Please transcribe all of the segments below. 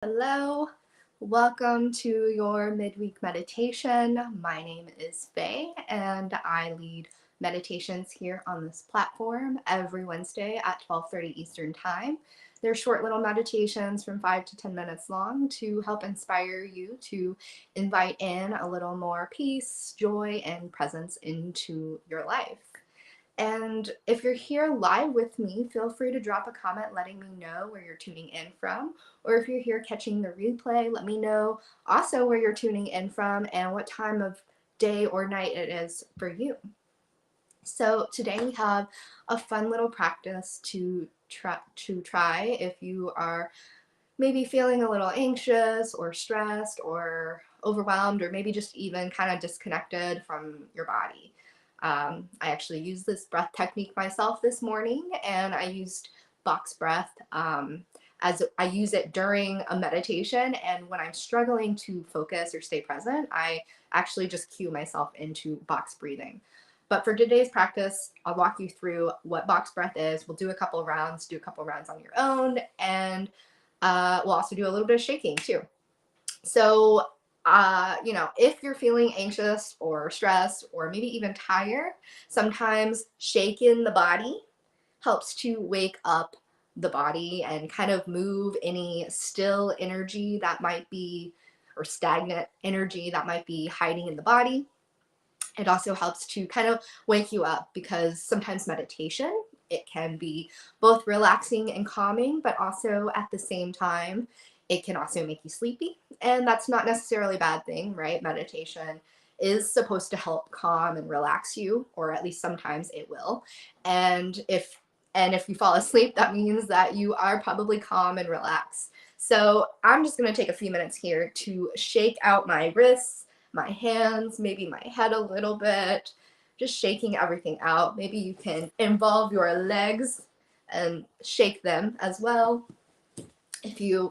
Hello, welcome to your midweek meditation. My name is Faye, and I lead meditations here on this platform every Wednesday at 12:30 Eastern Time. They're short little meditations from 5 to 10 minutes long to help inspire you to invite in a little more peace, joy, and presence into your life. And if you're here live with me, feel free to drop a comment letting me know where you're tuning in from. Or if you're here catching the replay, let me know also where you're tuning in from and what time of day or night it is for you. So today we have a fun little practice to try if you are maybe feeling a little anxious or stressed or overwhelmed, or maybe just even kind of disconnected from your body. I actually used this breath technique myself this morning, and I used box breath as I use it during a meditation. And when I'm struggling to focus or stay present, I actually just cue myself into box breathing. But for today's practice, I'll walk you through what box breath is. We'll do a couple rounds, do a couple rounds on your own, and we'll also do a little bit of shaking too. So, if you're feeling anxious or stressed or maybe even tired, sometimes shaking the body helps to wake up the body and kind of move any still energy that might be, or stagnant energy that might be hiding in the body. It also helps to kind of wake you up, because sometimes meditation, it can be both relaxing and calming, but also at the same time, it can also make you sleepy. And that's not necessarily a bad thing, right? Meditation is supposed to help calm and relax you, or at least sometimes it will. And if you fall asleep, that means that you are probably calm and relaxed. So I'm just going to take a few minutes here to shake out my wrists, my hands, maybe my head a little bit, just shaking everything out. Maybe you can involve your legs and shake them as well. If you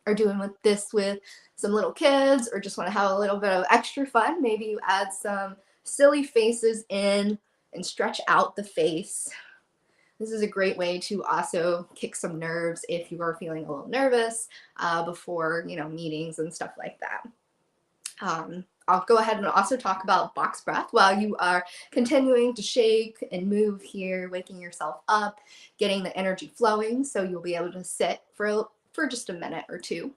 are doing with some little kids, or just want to have a little bit of extra fun, maybe you add some silly faces in and stretch out the face. This is a great way to also kick some nerves if you are feeling a little nervous before meetings and stuff like that. I'll go ahead and also talk about box breath while you are continuing to shake and move here, waking yourself up, getting the energy flowing, so you'll be able to sit for just a minute or two.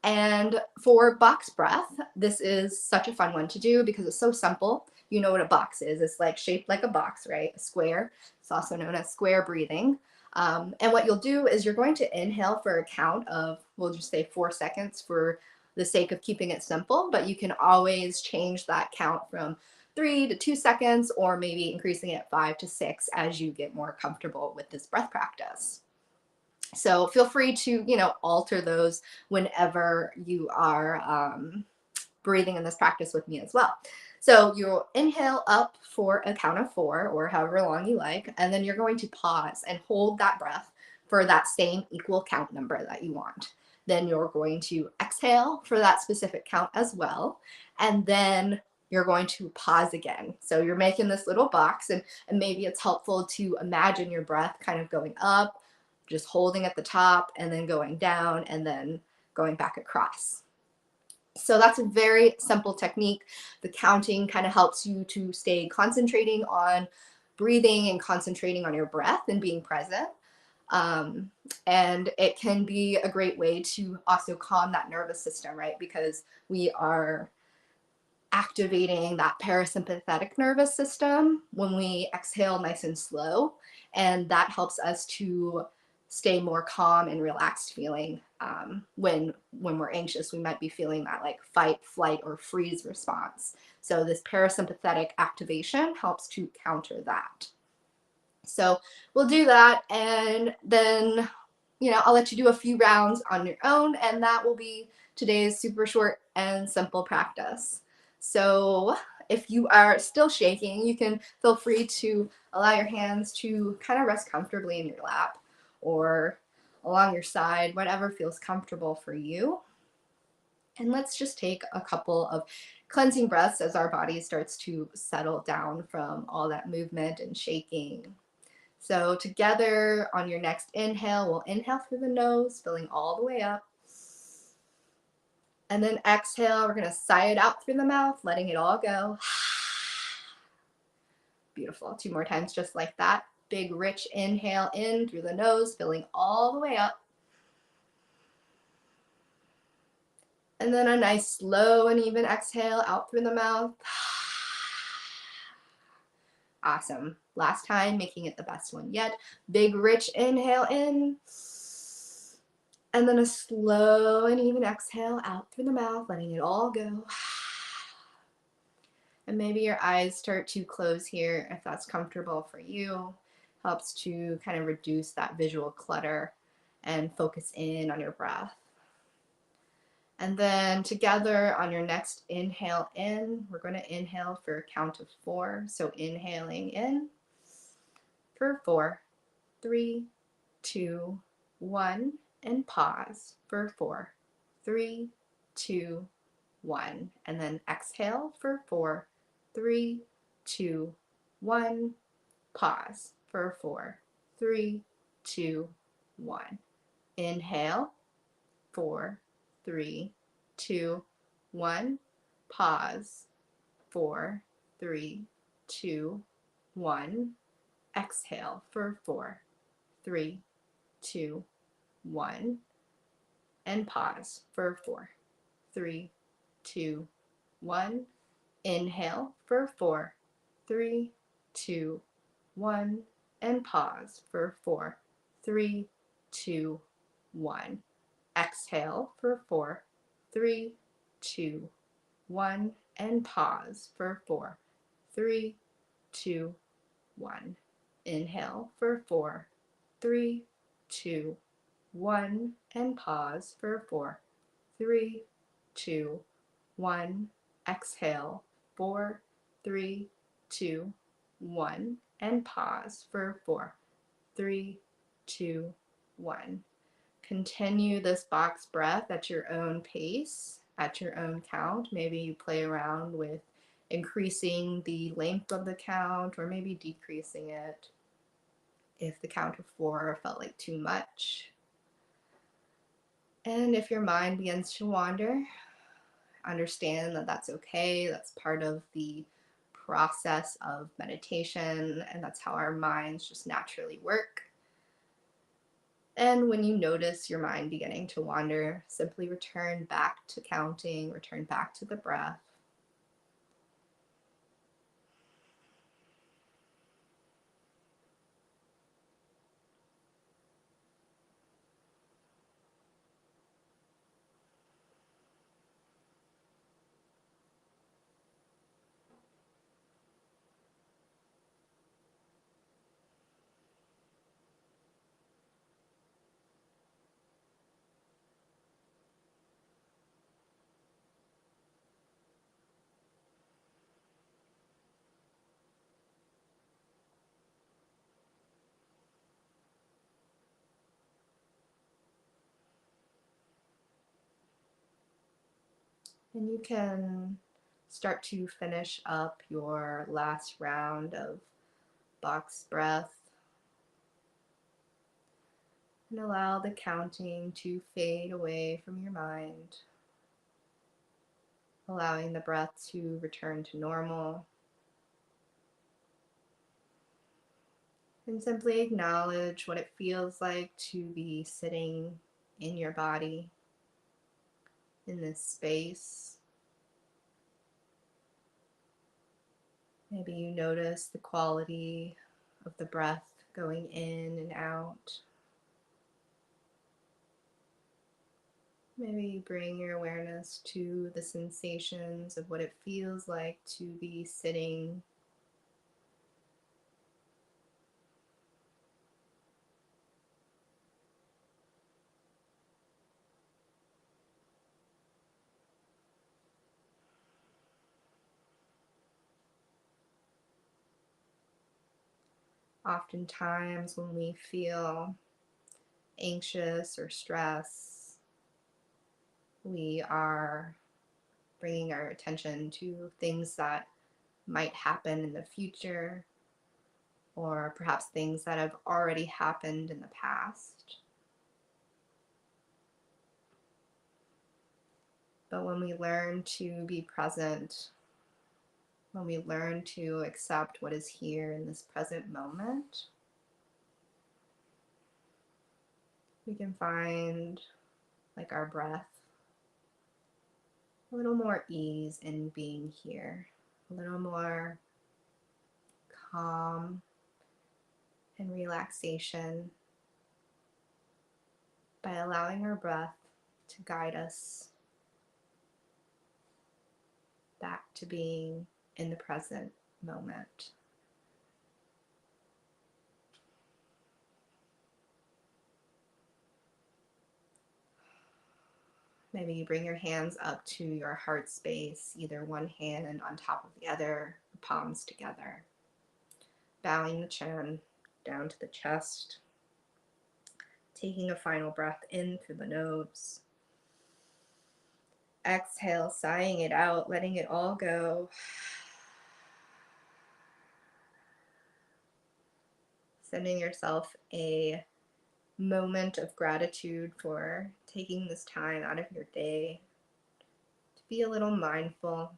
And for box breath, this is such a fun one to do because it's so simple. You know what a box is. It's like shaped like a box, right? A square. It's also known as square breathing. And what you'll do is you're going to inhale for a count of, we'll just say 4 seconds for the sake of keeping it simple, but you can always change that count from 3 to 2 seconds, or maybe increasing it 5 to 6 as you get more comfortable with this breath practice. So feel free to, alter those whenever you are breathing in this practice with me as well. So you'll inhale up for a count of 4, or however long you like, and then you're going to pause and hold that breath for that same equal count number that you want. Then you're going to exhale for that specific count as well, and then you're going to pause again. So you're making this little box, and maybe it's helpful to imagine your breath kind of going up, just holding at the top, and then going down, and then going back across. So that's a very simple technique. The counting kind of helps you to stay concentrating on breathing and concentrating on your breath and being present. And it can be a great way to also calm that nervous system, right? Because we are activating that parasympathetic nervous system when we exhale nice and slow. And that helps us to stay more calm and relaxed feeling. When we're anxious, we might be feeling that like fight, flight, or freeze response. So this parasympathetic activation helps to counter that. So we'll do that, and then I'll let you do a few rounds on your own, and that will be today's super short and simple practice. So if you are still shaking, you can feel free to allow your hands to kind of rest comfortably in your lap or along your side, whatever feels comfortable for you. And let's just take a couple of cleansing breaths as our body starts to settle down from all that movement and shaking. So together on your next inhale, we'll inhale through the nose, filling all the way up. And then exhale, we're gonna sigh it out through the mouth, letting it all go. Beautiful. 2 more times just like that. Big, rich inhale in through the nose, filling all the way up. And then a nice slow and even exhale out through the mouth. Awesome. Last time, making it the best one yet. Big, rich inhale in. And then a slow and even exhale out through the mouth, letting it all go. And maybe your eyes start to close here if that's comfortable for you. Helps to kind of reduce that visual clutter and focus in on your breath. And then together on your next inhale in, we're going to inhale for a count of 4. So inhaling in for 4, 3, 2, 1, and pause for 4, 3, 2, 1. And then exhale for 4, 3, 2, 1. Pause for 4, 3, 2, 1. Inhale, 4, 3, 2, 1. Pause, 4, 3, 2, 1. Exhale for 4, 3, 2, 1. And pause for 4, 3, 2, 1. Inhale for 4, 3, 2, 1. And pause for 4, 3, 2, 1. Exhale for 4, 3, 2, 1. And pause for 4, 3, 2, 1. Inhale for 4, 3, 2, 1. And pause for 4, 3, 2, 1. Exhale, 4, 3, 2, 1. And pause for 4, 3, 2, 1. Continue this box breath at your own pace, at your own count. Maybe you play around with increasing the length of the count or maybe decreasing it if the count of 4 felt like too much. And if your mind begins to wander, understand that that's okay. That's part of the process of meditation, and that's how our minds just naturally work. And when you notice your mind beginning to wander, simply return back to counting, return back to the breath. And you can start to finish up your last round of box breath and allow the counting to fade away from your mind, allowing the breath to return to normal. And simply acknowledge what it feels like to be sitting in your body, in this space. Maybe you notice the quality of the breath going in and out. Maybe you bring your awareness to the sensations of what it feels like to be sitting. Oftentimes, when we feel anxious or stressed, we are bringing our attention to things that might happen in the future, or perhaps things that have already happened in the past. But when we learn to be present, when we learn to accept what is here in this present moment, we can find, like our breath, a little more ease in being here, a little more calm and relaxation by allowing our breath to guide us back to being in the present moment. Maybe you bring your hands up to your heart space, either one hand on top of the other, palms together. Bowing the chin down to the chest. Taking a final breath in through the nose. Exhale, sighing it out, letting it all go. Sending yourself a moment of gratitude for taking this time out of your day to be a little mindful,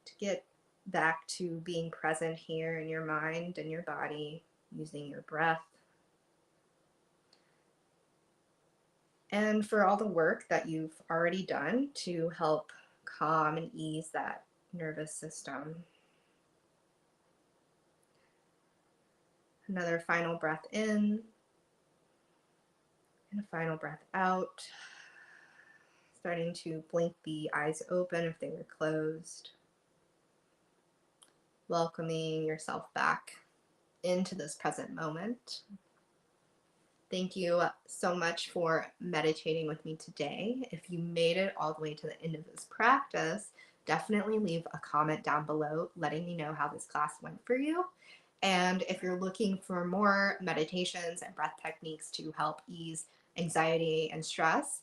to get back to being present here in your mind and your body, using your breath. And for all the work that you've already done to help calm and ease that nervous system. Another final breath in and a final breath out. Starting to blink the eyes open if they were closed. Welcoming yourself back into this present moment. Thank you so much for meditating with me today. If you made it all the way to the end of this practice, definitely leave a comment down below letting me know how this class went for you. And if you're looking for more meditations and breath techniques to help ease anxiety and stress,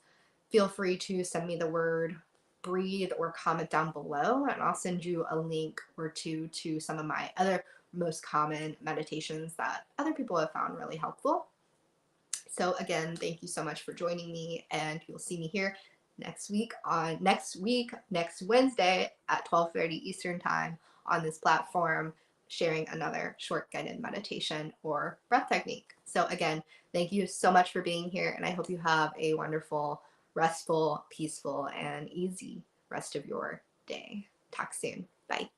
feel free to send me the word breathe or comment down below, and I'll send you a link or two to some of my other most common meditations that other people have found really helpful. So again, thank you so much for joining me, and you'll see me here next Wednesday at 12:30 Eastern Time on this platform, sharing another short guided meditation or breath technique. So again, thank you so much for being here, and I hope you have a wonderful, restful, peaceful, and easy rest of your day. Talk soon. Bye.